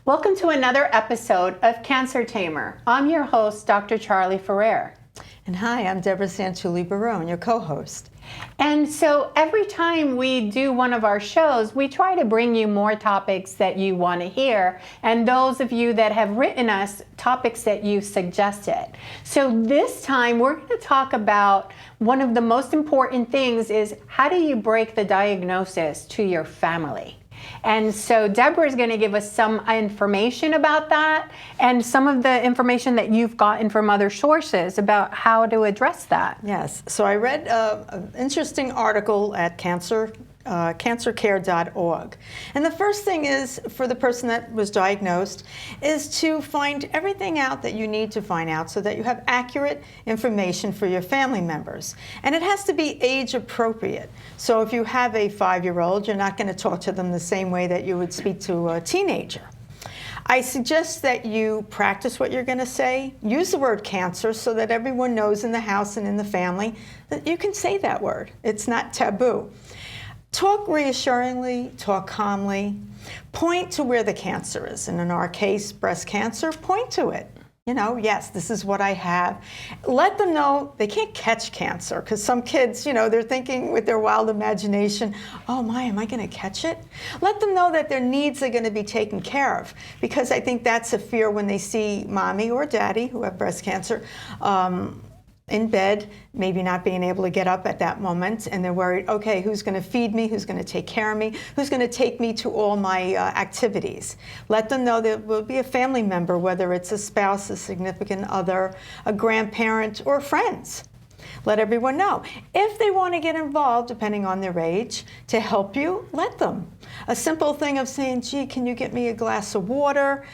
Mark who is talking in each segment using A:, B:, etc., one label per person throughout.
A: Welcome to another episode of Cancer Tamer. I'm your host, Dr. Charlie Ferrer.
B: And hi, I'm Deborah Sanchuli-Barone, your co-host.
A: And so every time we do one of our shows, we try to bring you more topics that you want to hear, and those of you that have written us, topics that you suggested. So this time we're going to talk about one of the most important things is how do you break the diagnosis to your family? And so Deborah is going to give us some information about that and some of the information that you've gotten from other sources about how to address that.
B: Yes, so I read an interesting article at cancercare.org. And the first thing is, for the person that was diagnosed, is to find everything out that you need to find out so that you have accurate information for your family members. And it has to be age appropriate. So if you have a 5-year-old, you're not going to talk to them the same way that you would speak to a teenager. I suggest that you practice what you're going to say. Use the word cancer so that everyone knows in the house and in the family that you can say that word. It's not taboo. Talk reassuringly, talk calmly, point to where the cancer is. And in our case, breast cancer, point to it. You know, yes, this is what I have. Let them know they can't catch cancer, because some kids, you know, they're thinking with their wild imagination, oh my, am I going to catch it? Let them know that their needs are going to be taken care of, because I think that's a fear when they see mommy or daddy who have breast cancer in bed, maybe not being able to get up at that moment, and they're worried, okay, who's going to feed me, who's going to take care of me, who's going to take me to all my activities. Let them know there will be a family member, whether it's a spouse, a significant other, a grandparent, or friends. Let everyone know. If they want to get involved, depending on their age, to help you, let them. A simple thing of saying, gee, can you get me a glass of water?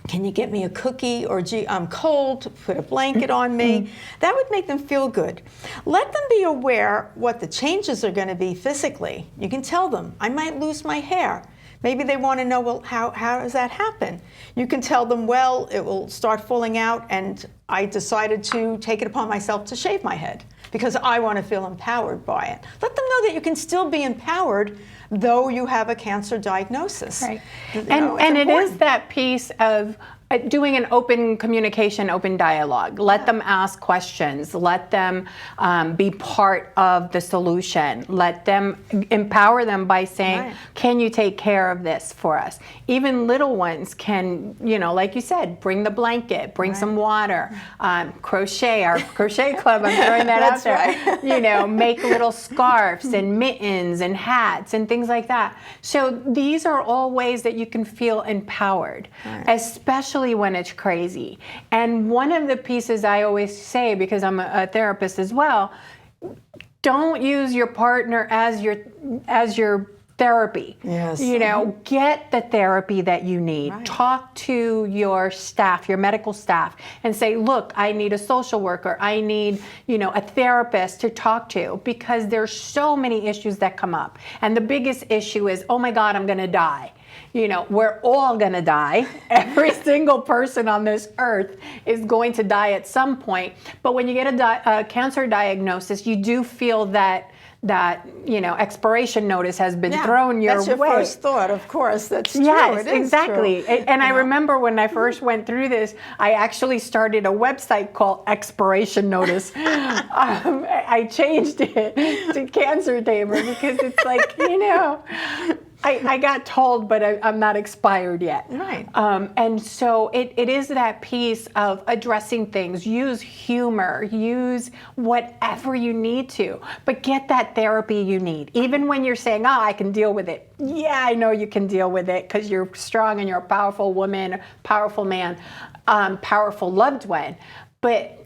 B: Can you get me a cookie? Or, gee, I'm cold, put a blanket on me. That would make them feel good. Let them be aware what the changes are going to be physically. You can tell them, I might lose my hair. Maybe they want to know, well, how does that happen? You can tell them, well, it will start falling out, and I decided to take it upon myself to shave my head because I want to feel empowered by it. Let them know that you can still be empowered though you have a cancer diagnosis.
A: Right. And it is that piece of doing an open communication, open dialogue. Let them ask questions. Let them be part of the solution. Let them empower them by saying, can you take care of this for us? Even little ones can, you know, like you said, bring the blanket, bring some water, crochet, our crochet club, I'm throwing that out there. You know, make little scarves and mittens and hats and things like that. So these are all ways that you can feel empowered, especially when it's crazy. And one of the pieces I always say, because I'm a therapist as well, don't use your partner as your therapy.
B: Yes.
A: You know, get the therapy that you need. Talk to your staff, your medical staff, and say, look, I need a social worker. I need, you know, a therapist to talk to, because there's so many issues that come up. And the biggest issue is, oh my God, I'm going to die. You know, we're all going to die. Every single person on this earth is going to die at some point. But when you get a cancer diagnosis, you do feel that you know, expiration notice has been thrown your way.
B: That's your first thought, of course. That's true.
A: Yes,
B: it is
A: exactly.
B: True.
A: And I remember when I first went through this, I actually started a website called Expiration Notice. I changed it to Cancer Tamer because it's like, you know, I got told, but I'm not expired yet.
B: Right.
A: And so it is that piece of addressing things. Use humor. Use whatever you need to. But get that therapy you need. Even when you're saying, oh, I can deal with it. Yeah, I know you can deal with it because you're strong and you're a powerful woman, powerful man, powerful loved one. But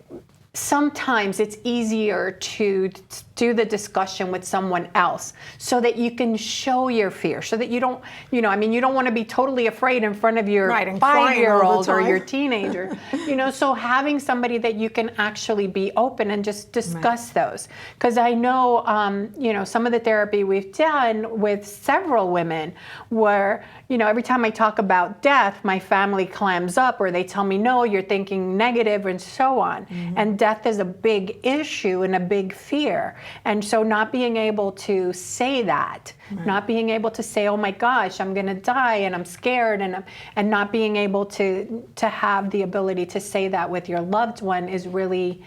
A: sometimes it's easier to do the discussion with someone else so that you can show your fear, so that you don't, you know, I mean, you don't want to be totally afraid in front of your 5-year-old or your teenager, you know, so having somebody that you can actually be open and just discuss those. Because I know, you know, some of the therapy we've done with several women where, you know, every time I talk about death, my family clams up or they tell me, no, you're thinking negative and so on. And death is a big issue and a big fear. And so not being able to say that, not being able to say, oh my gosh, I'm going to die and I'm scared, and not being able to have the ability to say that with your loved one is really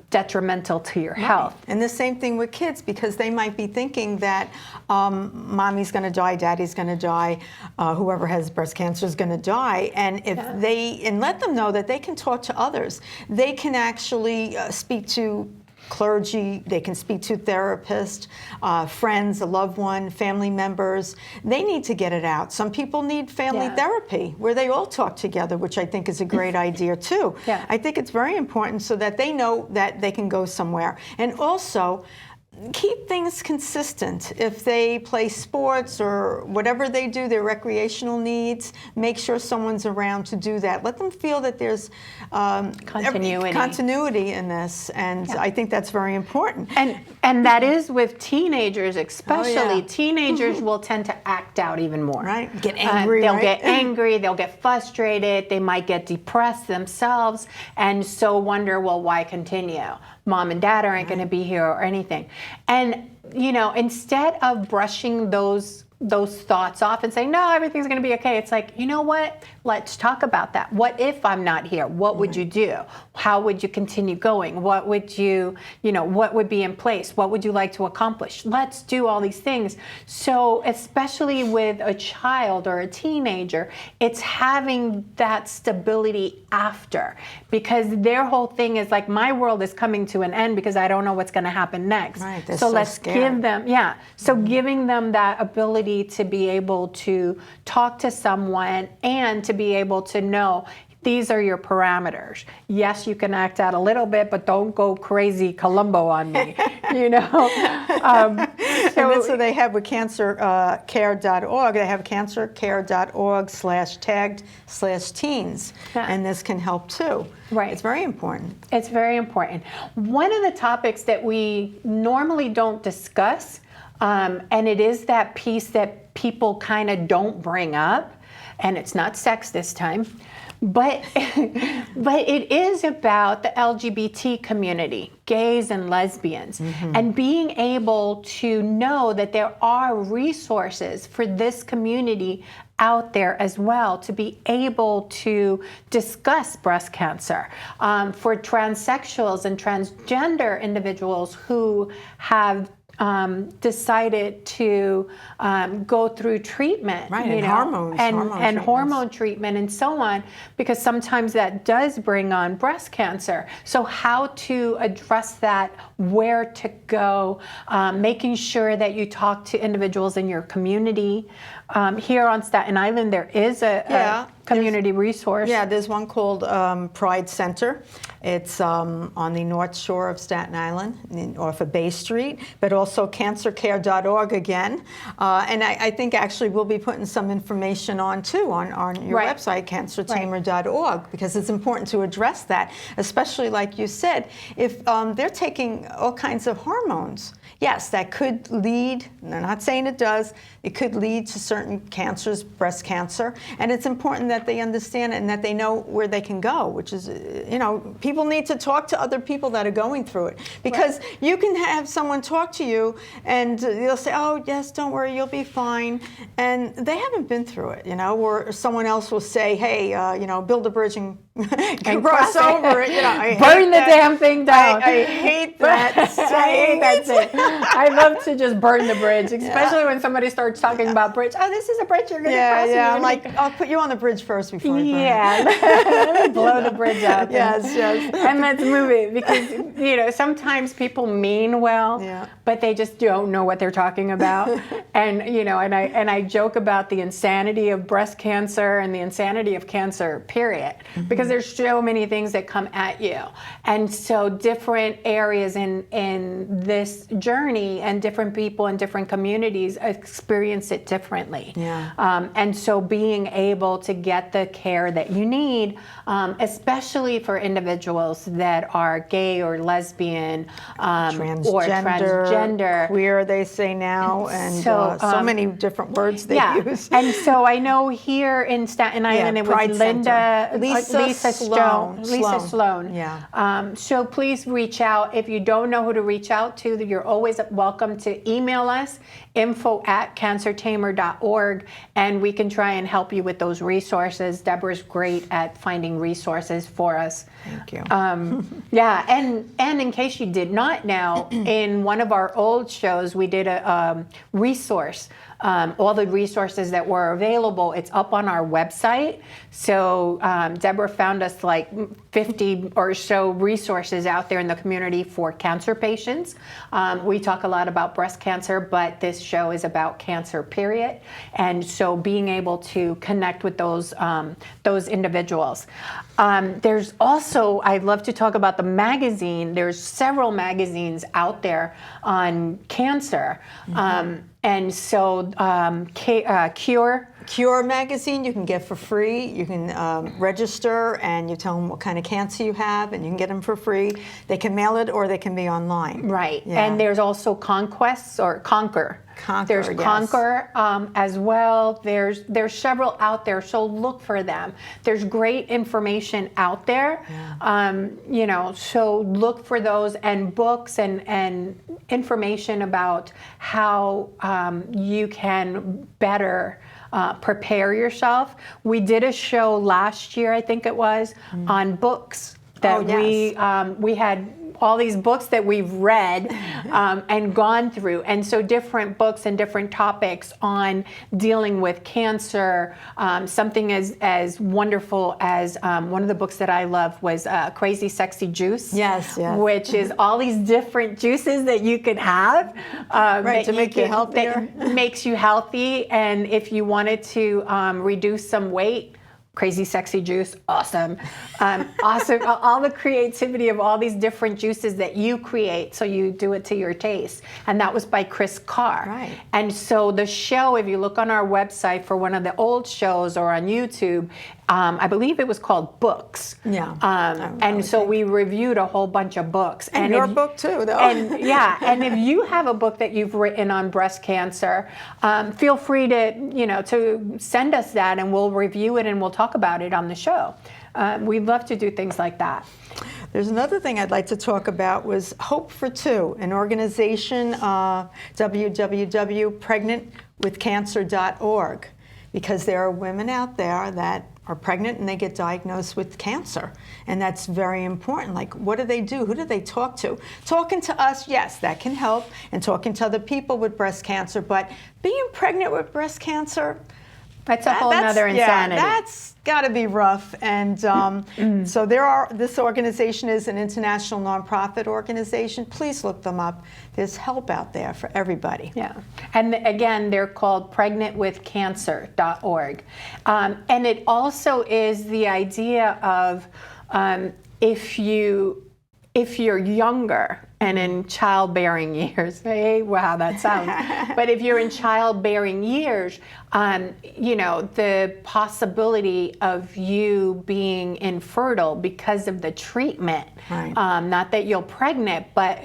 A: detrimental to your health.
B: And the same thing with kids, because they might be thinking that mommy's going to die, daddy's going to die, whoever has breast cancer is going to die. And if and let them know that they can talk to others. They can actually speak to clergy, they can speak to therapists, friends, a loved one, family members. They need to get it out. Some people need family therapy where they all talk together, which I think is a great idea too. I think it's very important so that they know that they can go somewhere. And also, keep things consistent. If they play sports or whatever they do, their recreational needs, make sure someone's around to do that. Let them feel that there's continuity in this, and I think that's very important.
A: And that is with teenagers especially. Teenagers will tend to act out even more.
B: Right, get angry.
A: They'll get angry, they'll get frustrated, they might get depressed themselves, and so wonder, well, why continue? Mom and dad aren't going to be here or anything. And, you know, instead of brushing those thoughts off and saying, no, everything's going to be okay, it's like, you know what? Let's talk about that. What if I'm not here? What would you do? How would you continue going? What would what would be in place? What would you like to accomplish? Let's do all these things. So especially with a child or a teenager, it's having that stability after, because their whole thing is like, my world is coming to an end because I don't know what's going to happen next.
B: Right, they're
A: so
B: so
A: let's
B: scared.
A: give them, giving them that ability to be able to talk to someone and to be able to know these are your parameters. Yes, you can act out a little bit, but don't go crazy Columbo on me, you know.
B: And that's what they have with cancercare.org. They have cancercare.org/tagged/teens, and this can help too.
A: Right.
B: It's very important.
A: It's very important. One of the topics that we normally don't discuss, and it is that piece that people kind of don't bring up, and it's not sex this time, but it is about the LGBT community, gays and lesbians, and being able to know that there are resources for this community out there as well, to be able to discuss breast cancer. For transsexuals and transgender individuals who have decided to go through treatment,
B: and hormones,
A: and hormone treatment and so on, because sometimes that does bring on breast cancer. So how to address that, where to go, making sure that you talk to individuals in your community. Here on Staten Island, there is a community resource.
B: Yeah, there's one called Pride Center. It's on the North Shore of Staten Island, off of Bay Street, but also cancercare.org again. And I think actually we'll be putting some information on too on your website, cancertamer.org, because it's important to address that, especially like you said, if they're taking all kinds of hormones. Yes, that could lead, I'm not saying it does, it could lead to certain cancers, breast cancer, and it's important that they understand it and that they know where they can go, which is, people need to talk to other people that are going through it, because you can have someone talk to you and they'll say, oh, yes, don't worry, you'll be fine, and they haven't been through it, or someone else will say, hey, build a bridge and cross over it,
A: burn the damn thing down.
B: I hate that.
A: I hate that saying. I love to just burn the bridge, especially when somebody starts talking about bridge. Oh, this is a bridge you're going to cross.
B: Yeah, I'm like, I'll put you on the bridge first before I burn it.
A: Let me blow the bridge up.
B: Yes.
A: And let's move it, because, sometimes people mean well, but they just don't know what they're talking about. And, and I joke about the insanity of breast cancer and the insanity of cancer, period, because there's so many things that come at you. And so different areas in this journey and different people in different communities experience it differently. And so being able to get the care that you need, especially for individuals that are gay or lesbian or transgender gender.
B: queer, they say now, and
A: So,
B: so many different words they use.
A: And so I know here in Staten Island, it was
B: Pride
A: Linda,
B: Center. Lisa Sloan.
A: Lisa Sloan.
B: Yeah.
A: So please reach out. If you don't know who to reach out to, you're always welcome to email us, info@cancertamer.org, and we can try and help you with those resources. Deborah's great at finding resources for us.
B: Thank you.
A: Yeah, and in case you did not know, in one of our old shows, we did a resource. All the resources that were available, it's up on our website. So Deborah found us like 50 or so resources out there in the community for cancer patients. We talk a lot about breast cancer, but this show is about cancer, period. And so being able to connect with those individuals. There's also, I'd love to talk about the magazine. There's several magazines out there on cancer. And so Cure
B: magazine you can get for free. You can register and you tell them what kind of cancer you have, and you can get them for free. They can mail it or they can be online.
A: Right.
B: Yeah.
A: And there's also Conquests or Conquer. There's
B: yes.
A: Conquer as well. There's several out there, so look for them. There's great information out there. Yeah. So look for those, and books and information about how you can better prepare yourself. We did a show last year, I think it was, on books that we had all these books that we've read and gone through. And so different books and different topics on dealing with cancer. Something as wonderful as one of the books that I love was Crazy Sexy Juice.
B: Yes.
A: Which is all these different juices that you can have.
B: Right, to make you healthier.
A: That makes you healthy. And if you wanted to reduce some weight, Crazy Sexy Juice, awesome. Awesome. All the creativity of all these different juices that you create, so you do it to your taste. And that was by Chris Carr.
B: Right.
A: And so the show, if you look on our website for one of the old shows or on YouTube, I believe it was called Books.
B: Yeah.
A: And so we reviewed a whole bunch of books.
B: And your book too, though.
A: And and if you have a book that you've written on breast cancer, feel free to to send us that, and we'll review it and we'll talk about it on the show. We'd love to do things like that.
B: There's another thing I'd like to talk about was Hope for Two, an organization, www.pregnantwithcancer.org, because there are women out there that are pregnant and they get diagnosed with cancer. And that's very important. Like, what do they do? Who do they talk to? Talking to us, yes, that can help, and talking to other people with breast cancer, but being pregnant with breast cancer,
A: that's a whole nother insanity.
B: Yeah, that's got to be rough. And so this organization is an international nonprofit organization. Please look them up. There's help out there for everybody.
A: Yeah. And again, they're called pregnantwithcancer.org. And it also is the idea of if you're younger and in childbearing years, hey, wow, that sounds. But if you're in childbearing years, the possibility of you being infertile because of the treatment,
B: right.
A: Not that you're pregnant, but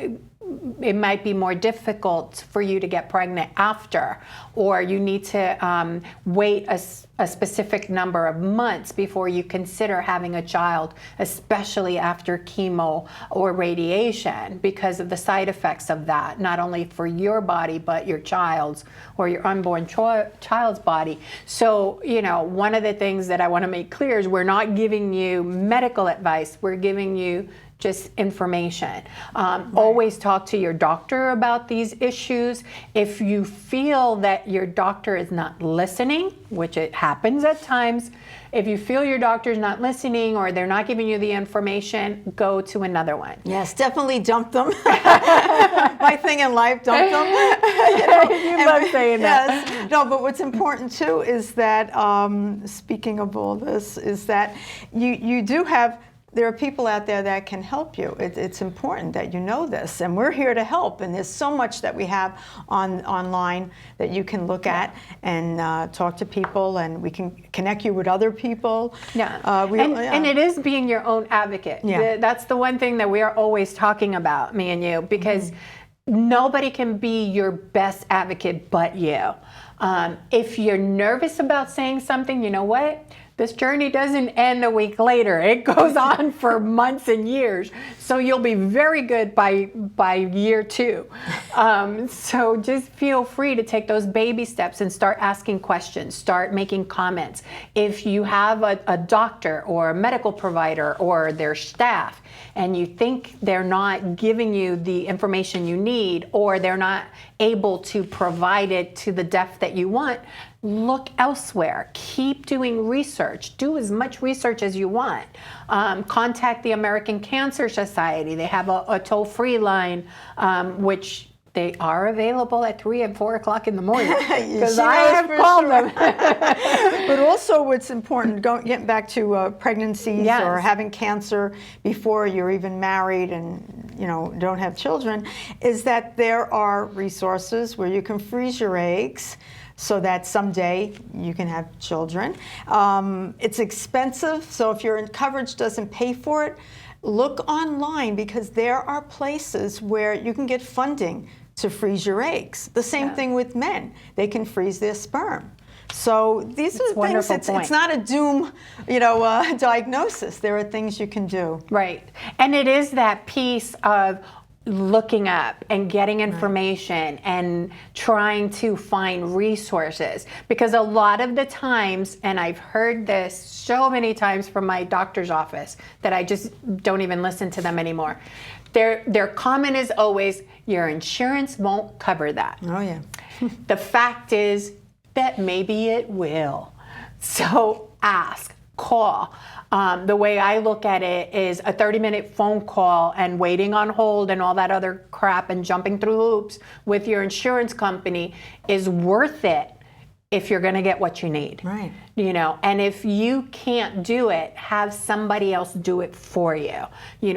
A: it might be more difficult for you to get pregnant after, or you need to wait a specific number of months before you consider having a child, especially after chemo or radiation, because of the side effects of that, not only for your body, but your child's or your unborn child's body. So, one of the things that I want to make clear is we're not giving you medical advice, we're giving you just information. Always talk to your doctor about these issues. If you feel that your doctor is not listening, which it happens at times, if you feel your doctor is not listening or they're not giving you the information, go to another one.
B: Yes, definitely dump them. My thing in life, dump them.
A: You love saying that.
B: Yes. No, but what's important too is that, speaking of all this, is that you do have, there are people out there that can help you. It's important that you know this, and we're here to help. And there's so much that we have online that you can look at and talk to people, and we can connect you with other people.
A: Yeah, and it is being your own advocate.
B: Yeah.
A: That's the one thing that we are always talking about, me and you, because nobody can be your best advocate but you. If you're nervous about saying something, you know what? This journey doesn't end a week later. It goes on for months and years. So you'll be very good by year 2. So just feel free to take those baby steps and start asking questions, start making comments. If you have a doctor or a medical provider or their staff and you think they're not giving you the information you need, or they're not able to provide it to the depth that you want, look elsewhere. Keep doing research. Do as much research as you want. Contact the American Cancer Society. They have a toll-free line, which they are available at 3 and 4 o'clock in the morning, because I have called them.
B: But also what's important, getting back to pregnancies or having cancer before you're even married and don't have children, is that there are resources where you can freeze your eggs so that someday you can have children. It's expensive, so if your coverage doesn't pay for it, look online, because there are places where you can get funding to freeze your eggs. The same thing with men. They can freeze their sperm. So these are things, it's not a doom, diagnosis. There are things you can do.
A: Right. And it is that piece of looking up and getting information and trying to find resources, because a lot of the times, and I've heard this so many times from my doctor's office that I just don't even listen to them anymore. Their comment is always, your insurance won't cover that.
B: Oh yeah.
A: The fact is that maybe it will. So ask, call. The way I look at it is a 30-minute phone call and waiting on hold and all that other crap and jumping through hoops with your insurance company is worth it if you're going to get what you need.
B: Right.
A: And if you can't do it, have somebody else do it for you.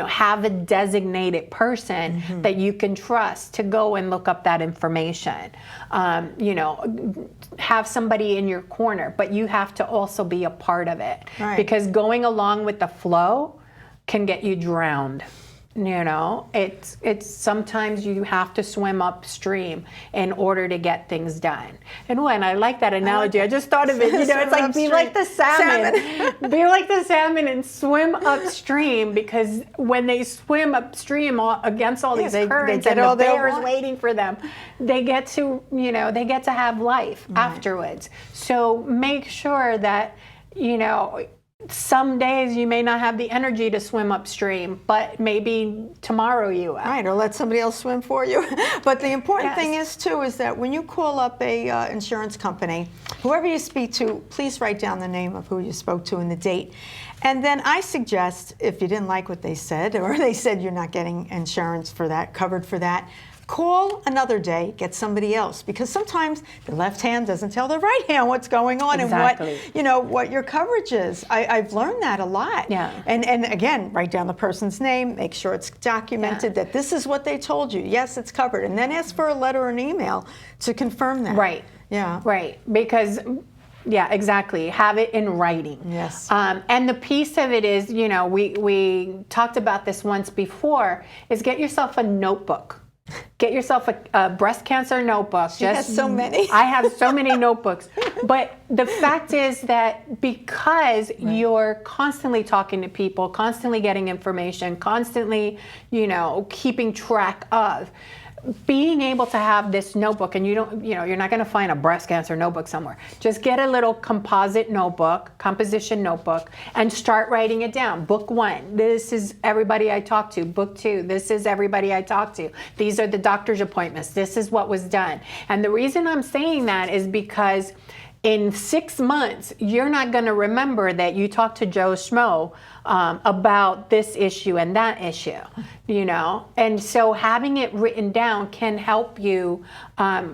A: Have a designated person that you can trust to go and look up that information. Have somebody in your corner, but you have to also be a part of it.
B: Right.
A: Because going along with the flow can get you drowned. It's sometimes you have to swim upstream in order to get things done. And when I like that analogy, I just thought of it. It's like be like the salmon. Be like the salmon and swim upstream, because when they swim upstream against all these currents and the bears waiting for them, they get to have life afterwards. So make sure that some days you may not have the energy to swim upstream, but maybe tomorrow you will.
B: Right, or let somebody else swim for you. But the important thing is that when you call up a insurance company, whoever you speak to, please write down the name of who you spoke to and the date. And then I suggest, if you didn't like what they said, or they said you're not getting insurance for that, covered for that, call another day, get somebody else, because sometimes the left hand doesn't tell the right hand what's going on and what your coverage is. I've learned that a lot.
A: Yeah.
B: And again, write down the person's name, make sure it's documented that this is what they told you. Yes, it's covered, and then ask for a letter or an email to confirm that.
A: Right.
B: Yeah.
A: Right. Because. Yeah, exactly. Have it in writing.
B: Yes.
A: And the piece of it is, we talked about this once before, is get yourself a notebook. Get yourself a breast cancer notebook.
B: She has so many.
A: I have so many notebooks. But the fact is that because you're constantly talking to people, constantly getting information, constantly, keeping track of, being able to have this notebook, and you're not going to find a breast cancer notebook somewhere. Just get a little composition notebook, and start writing it down. Book 1, this is everybody I talked to. Book 2, this is everybody I talked to. These are the doctor's appointments. This is what was done. And the reason I'm saying that is because in 6 months, you're not going to remember that you talked to Joe Schmo about this issue and that issue, And so having it written down can help you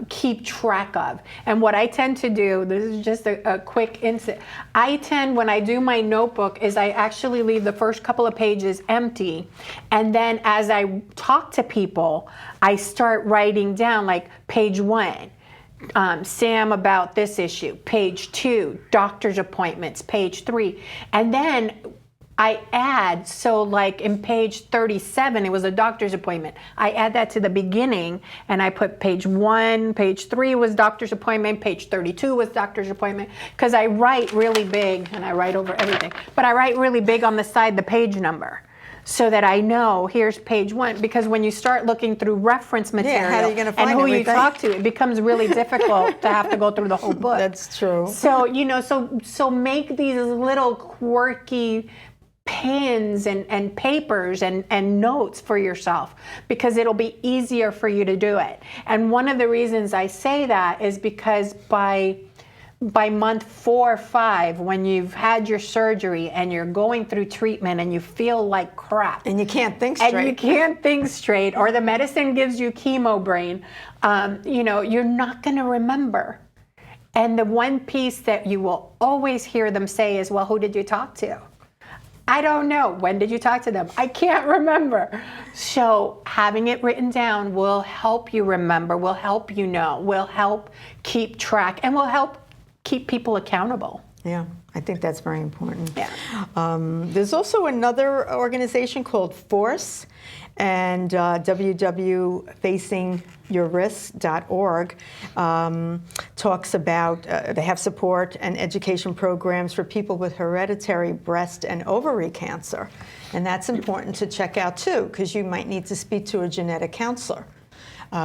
A: keep track of. And what I tend to do, this is just a quick insight, when I do my notebook, is I actually leave the first couple of pages empty. And then as I talk to people, I start writing down, like page 1. Sam about this issue, page 2, doctor's appointments, page 3, and then I add, so like in page 37, it was a doctor's appointment. I add that to the beginning, and I put page 1, page 3 was doctor's appointment, page 32 was doctor's appointment, because I write really big, and I write over everything, but I write really big on the side the page number, so that I know here's page 1, because when you start looking through reference material
B: how are you gonna find
A: and who
B: everything?
A: you talk to, it becomes really difficult to have to go through the whole book.
B: That's true.
A: So, so make these little quirky pens and papers and notes for yourself, because it'll be easier for you to do it. And one of the reasons I say that is because by month 4 or 5, when you've had your surgery and you're going through treatment and you feel like crap,
B: And you can't think straight.
A: and you can't think straight, or the medicine gives you chemo brain, you're not going to remember. And the one piece that you will always hear them say is, well, who did you talk to? I don't know. When did you talk to them? I can't remember. So having it written down will help you remember, will help you know, will help keep track, and will help keep people accountable.
B: Yeah, I think that's very important.
A: Yeah.
B: There's also another organization called FORCE, and www.facingyourrisks.org talks about, they have support and education programs for people with hereditary breast and ovary cancer. And that's important to check out too, because you might need to speak to a genetic counselor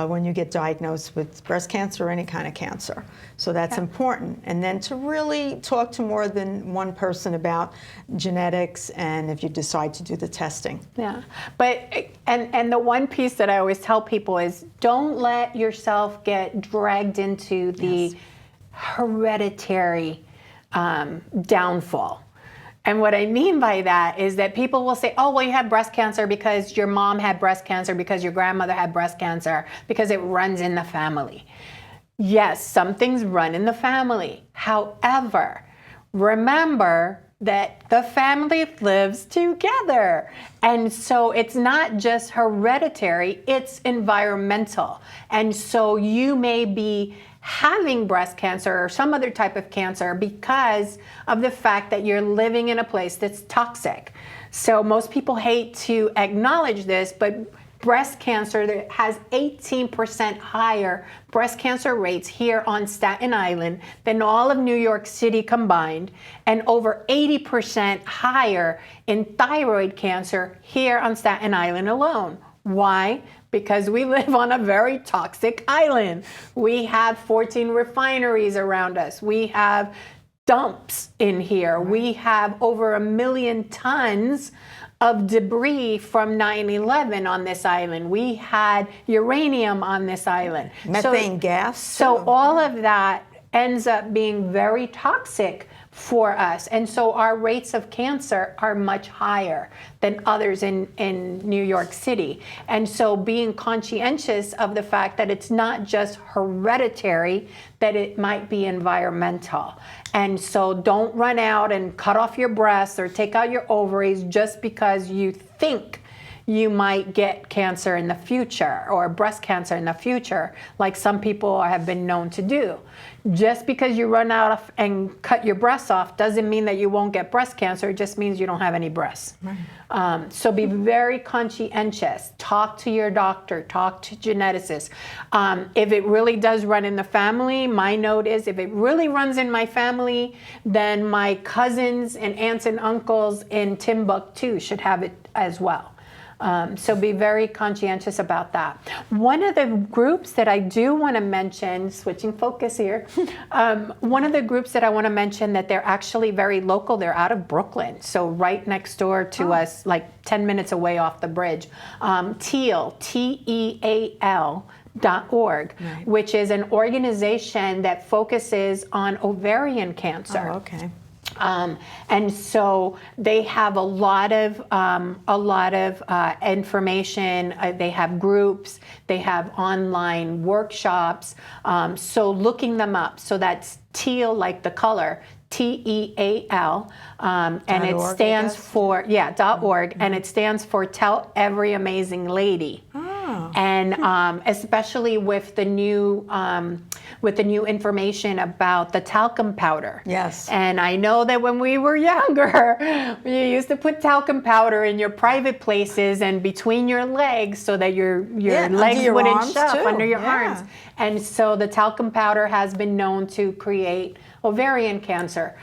B: when you get diagnosed with breast cancer or any kind of cancer. So that's important. And then to really talk to more than one person about genetics, and if you decide to do the testing.
A: Yeah, but and the one piece that I always tell people is, don't let yourself get dragged into the hereditary downfall. And what I mean by that is that people will say, oh, well, you have breast cancer because your mom had breast cancer, because your grandmother had breast cancer, because it runs in the family. Yes, some things run in the family. However, remember that the family lives together. And so it's not just hereditary, it's environmental. And so you may be having breast cancer or some other type of cancer because of the fact that you're living in a place that's toxic. So most people hate to acknowledge this, but breast cancer that has 18% higher breast cancer rates here on Staten Island than all of New York City combined, and over 80% higher in thyroid cancer here on Staten Island alone. Why? Because we live on a very toxic island. We have 14 refineries around us. We have dumps in here. We have over 1 million tons of debris from 9/11 on this island. We had uranium on this island.
B: Methane gas.
A: So all of that ends up being very toxic for us. And so our rates of cancer are much higher than others in New York City. And so being conscientious of the fact that it's not just hereditary, that it might be environmental. And so don't run out and cut off your breasts or take out your ovaries just because you think you might get cancer in the future or breast cancer in the future, like some people have been known to do. Just because you run out and cut your breasts off doesn't mean that you won't get breast cancer. It just means you don't have any breasts. Right. So be very conscientious. Talk to your doctor. Talk to geneticists. If it really does run in the family, my note is, if it really runs in my family, then my cousins and aunts and uncles in Timbuktu should have it as well. So be very conscientious about that. One of the groups that I do want to mention, switching focus here, one of the groups that I want to mention that they're actually very local, they're out of Brooklyn, so right next door to us, like 10 minutes away off the bridge. TEAL, TEAL.org, right, which is an organization that focuses on ovarian cancer.
B: Oh, okay.
A: And so they have a lot of information. They have groups. They have online workshops. So looking them up. So that's TEAL, like the color, TEAL, and it stands for .org, and it stands for Tell Every Amazing Lady. Oh. And especially with the new information about the talcum powder.
B: Yes.
A: And I know that when we were younger, you used to put talcum powder in your private places and between your legs so that your legs wouldn't shove under your arms. And so the talcum powder has been known to create ovarian cancer.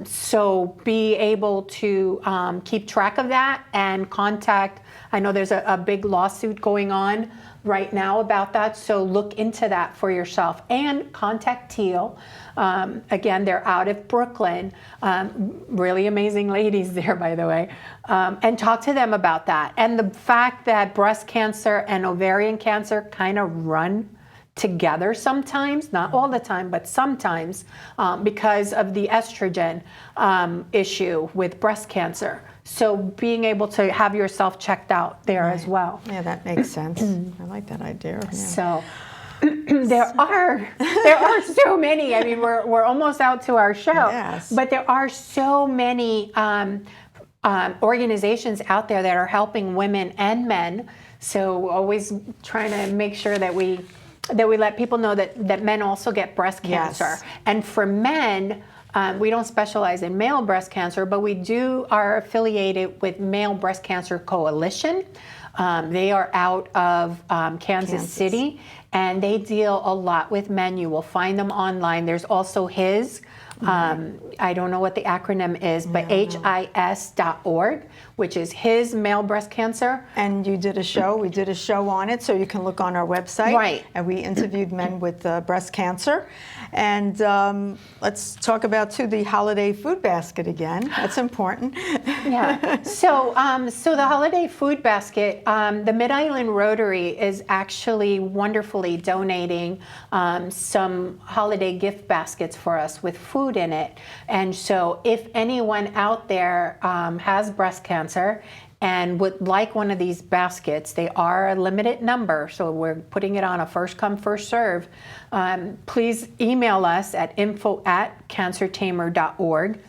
A: So be able to keep track of that and contact. I know there's a big lawsuit going on right now about that, so look into that for yourself and contact Teal. Again, they're out of Brooklyn. Really amazing ladies there, by the way. And talk to them about that. And the fact that breast cancer and ovarian cancer kind of run together sometimes, not all the time, but sometimes, because of the estrogen issue with breast cancer. So being able to have yourself checked out there as well.
B: Yeah, that makes sense. I like that idea. Yeah.
A: So there are so many. I mean, we're almost out to our show,
B: Yes.
A: but there are so many organizations out there that are helping women and men. So always trying to make sure that we let people know that men also get breast cancer.
B: Yes.
A: And for men, we don't specialize in male breast cancer, but we are affiliated with Male Breast Cancer Coalition. They are out of Kansas City, and they deal a lot with men. You will find them online. There's also HIS. I don't know what the acronym is, but HIS.org, which is His Male Breast Cancer.
B: And you did a show. We did a show on it, so you can look on our website.
A: Right.
B: And we interviewed men with breast cancer. And let's talk about, too, the holiday food basket again. That's important.
A: Yeah. So the holiday food basket, the Mid-Island Rotary is actually wonderfully donating some holiday gift baskets for us with food in it. And so if anyone out there has breast cancer and would like one of these baskets, they are a limited number, so we're putting it on a first come, first serve. Please email us at info@cancertamer.org,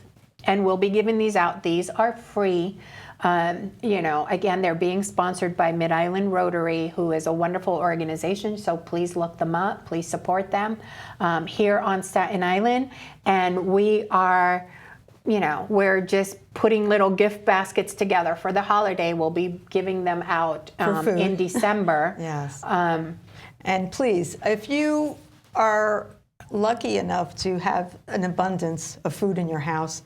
A: and we'll be giving these out. These are free. Again, they're being sponsored by Mid-Island Rotary, who is a wonderful organization, so please look them up, please support them here on Staten Island. And we are, we're just putting little gift baskets together for the holiday. We'll be giving them out in December.
B: Yes. And please, if you are lucky enough to have an abundance of food in your house,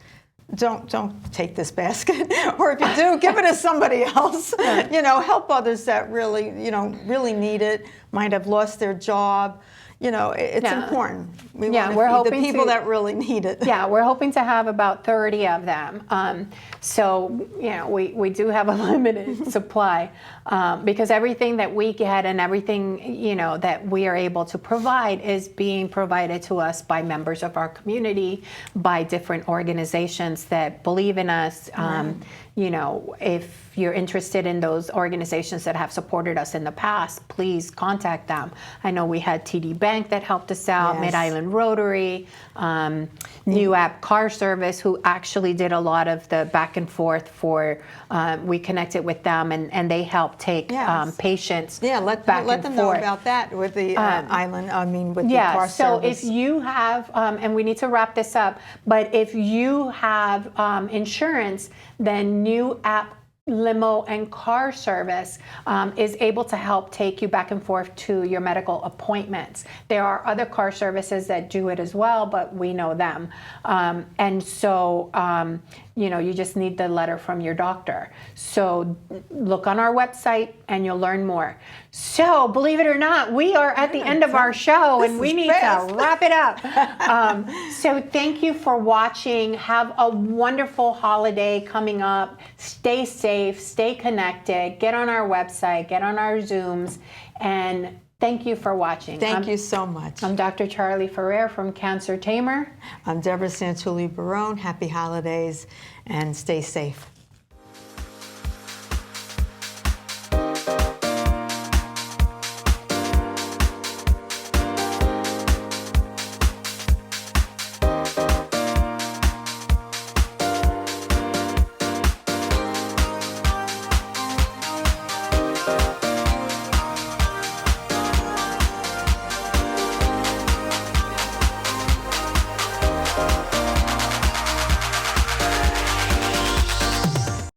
B: don't take this basket, or if you do, give it to somebody else. Help others that really need it, might have lost their job. It's important. We want to feed the people that really need it.
A: Yeah, we're hoping to have about 30 of them. We do have a limited supply because everything that we get and everything, that we are able to provide is being provided to us by members of our community, by different organizations that believe in us. If you're interested in those organizations that have supported us in the past, please contact them. I know we had TD Bank that helped us out,
B: Yes.
A: Mid-Island Rotary, New App Car Service, who actually did a lot of the back and forth we connected with them, and they helped take
B: Yes.
A: patients
B: let
A: back
B: them
A: and
B: know
A: forth.
B: about that with the with the car service.
A: So if you have, and we need to wrap this up, but if you have insurance, then New App Limo and Car Service is able to help take you back and forth to your medical appointments. There are other car services that do it as well, but we know them. You just need the letter from your doctor. So look on our website and you'll learn more. So believe it or not, we are at the end of our show and we need to wrap it up. So thank you for watching. Have a wonderful holiday coming up. Stay safe, stay connected, get on our website, get on our Zooms, and thank you for watching.
B: Thank you so much.
A: I'm Dr. Charlie Ferrer from Cancer Tamer.
B: I'm Deborah Santulli Barone. Happy holidays and stay safe.